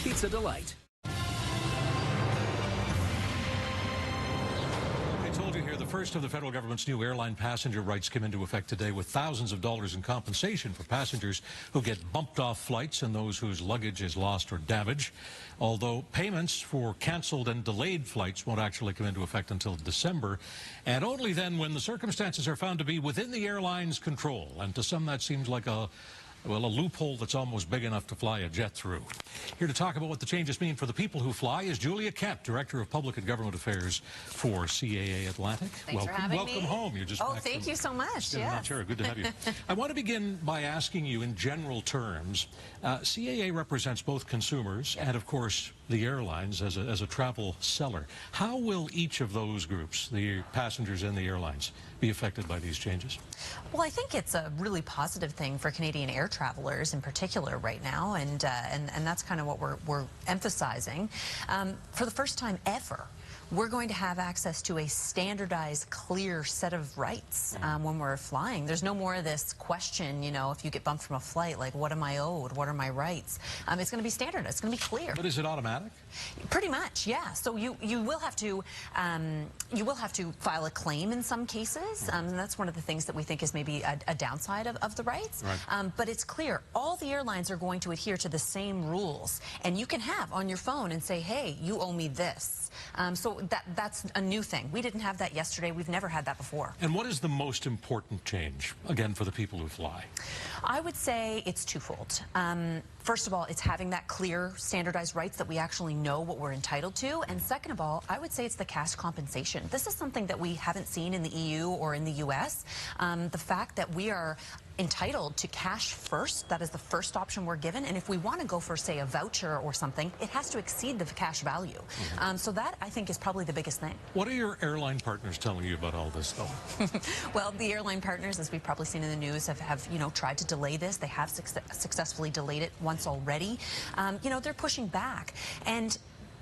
Pizza Delight. Told you here, the first of the federal government's new airline passenger rights came into effect today, with thousands of dollars in compensation for passengers who get bumped off flights and those whose luggage is lost or damaged. Although payments for canceled and delayed flights won't actually come into effect until December, and only then when the circumstances are found to be within the airline's control. And to some that seems like a loophole that's almost big enough to fly a jet through. Here to talk about what the changes mean for the people who fly is Julia Kent, Director of Public and Government Affairs for CAA Atlantic. Thanks for having me. Welcome home. You're just back thank you so much. Yeah, sure. Good to have you. I want to begin by asking you in general terms, CAA represents both consumers and, of course, the airlines as a travel seller. How will each of those groups, the passengers and the airlines, be affected by these changes? Well, I think it's a really positive thing for Canadian air travelers in particular right now, and that's kind of what we're emphasizing. For the first time ever, we're going to have access to a standardized, clear set of rights when we're flying. There's no more of this question, you know, if you get bumped from a flight, like, what am I owed? What are my rights? It's going to be standard. It's going to be clear. But is it automatic? Pretty much, yeah. So you will have to file a claim in some cases. And that's one of the things that we think is maybe a downside of the rights. Right. But it's clear. All the airlines are going to adhere to the same rules. And you can have on your phone and say, hey, you owe me this. So that's a new thing. We didn't have that yesterday. We've never had that before. And what is the most important change, again, for the people who fly? I would say it's twofold. First of all, it's having that clear, standardized rights that we actually know what we're entitled to. And second of all, I would say it's the cash compensation. This is something that we haven't seen in the EU or in the US. The fact that we are entitled to cash first, that is the first option we're given. And if we want to go for, say, a voucher or something, it has to exceed the cash value. So that, I think, is probably the biggest thing. What are your airline partners telling you about all this, though? Well, the airline partners, as we've probably seen in the news, have tried to delay this. They have successfully delayed it once already. They're pushing back. And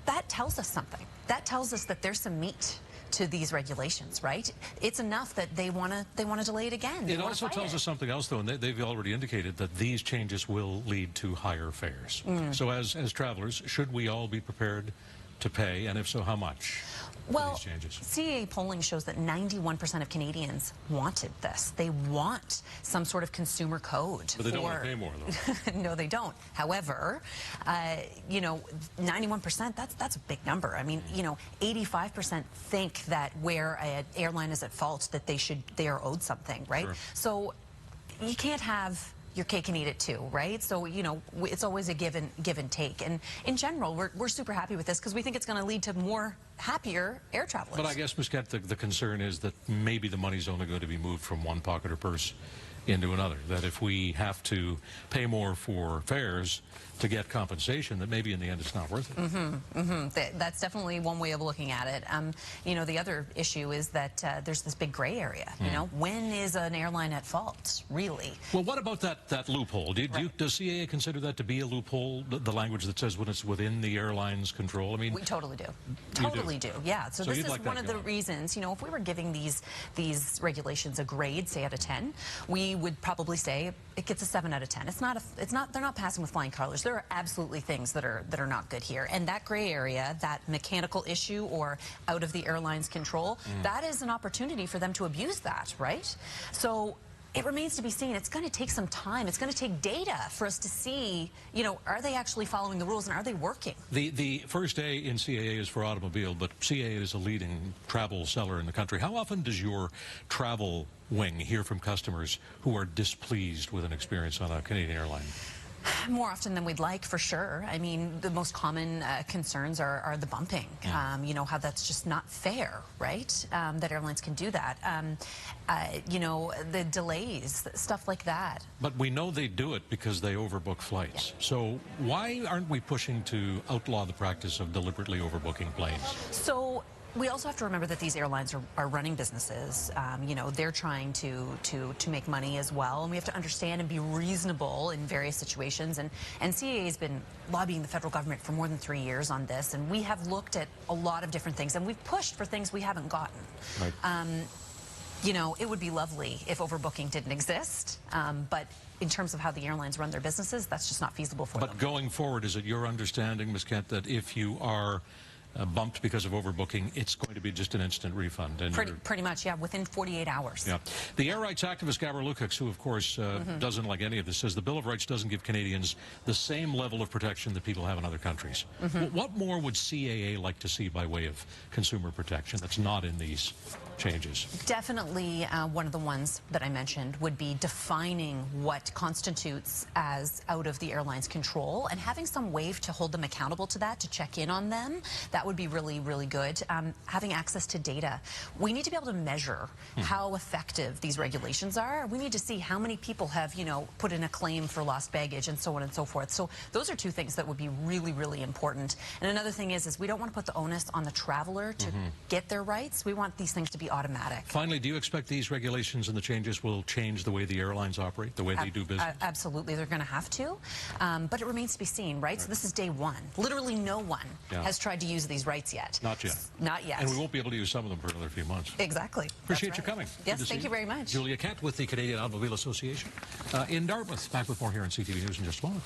that tells us something. That tells us that there's some meat to these regulations, right? It's enough that they want to delay it again. It also tells us something else, though, and they've already indicated that these changes will lead to higher fares. So as travelers, should we all be prepared to pay, and if so, how much? Well, these changes? CAA polling shows that 91% of Canadians wanted this. They want some sort of consumer code. But they don't want to pay more, though. No, they don't. However, 91%, that's a big number. I mean, 85% think that where an airline is at fault, that they are owed something, right? Sure. So you can't have your cake and eat it too, right? So, it's always a give and take. And in general, we're super happy with this because we think it's going to lead to more happier air travelers. But I guess, Ms. Kent, the concern is that maybe the money's only going to be moved from one pocket or purse into another. That if we have to pay more for fares to get compensation, that maybe in the end it's not worth it. That's definitely one way of looking at it. The other issue is that there's this big gray area. When is an airline at fault, really? Well, what about that loophole? Does CAA consider that to be a loophole, the language that says when it's within the airline's control? I mean, we totally do. Totally do. Yeah. So this is like one of the reasons. If we were giving these regulations a grade, say out of 10, we would probably say it gets a 7 out of 10. They're not passing with flying colors. There are absolutely things that are not good here. And that gray area, that mechanical issue or out of the airline's control, that is an opportunity for them to abuse that, right? So it remains to be seen. It's going to take some time. It's going to take data for us to see, are they actually following the rules and are they working? The first A in CAA is for automobile, but CAA is a leading travel seller in the country. How often does your travel wing hear from customers who are displeased with an experience on a Canadian airline? More often than we'd like, for sure. I mean, the most common concerns are the bumping. How that's just not fair, right? That airlines can do that. The delays, stuff like that. But we know they do it because they overbook flights. Yeah. So why aren't we pushing to outlaw the practice of deliberately overbooking planes? So we also have to remember that these airlines are running businesses. They're trying to make money as well, and we have to understand and be reasonable in various situations. And CAA has been lobbying the federal government for more than 3 years on this, and we have looked at a lot of different things, and we've pushed for things we haven't gotten. Right. You know, it would be lovely if overbooking didn't exist, but in terms of how the airlines run their businesses, that's just not feasible for them. But going forward, is it your understanding, Ms. Kent, that if you are bumped because of overbooking, it's going to be just an instant refund? And pretty much, yeah, within 48 hours. Yeah. The air rights activist Gabor Lukacs, who of course doesn't like any of this, says the Bill of Rights doesn't give Canadians the same level of protection that people have in other countries. What more would CAA like to see by way of consumer protection that's not in these changes? Definitely one of the ones that I mentioned would be defining what constitutes as out of the airline's control and having some way to hold them accountable to that, to check in on them. That would be really, really good. Having access to data. We need to be able to measure how effective these regulations are. We need to see how many people have, you know, put in a claim for lost baggage and so on and so forth. So those are two things that would be really, really important. And another thing is we don't want to put the onus on the traveler to get their rights. We want these things to be automatic. Finally, do you expect these regulations and the changes will change the way the airlines operate, the way they do business? Absolutely, they're going to have to, but it remains to be seen, right? So this is day one. Literally no one has tried to use these rights yet. Not yet. Not yet. And we won't be able to use some of them for another few months. Exactly. Appreciate you coming. Yes, thank you very much. Julia Kent with the Canadian Automobile Association in Dartmouth. Back with more here on CTV News in just a moment.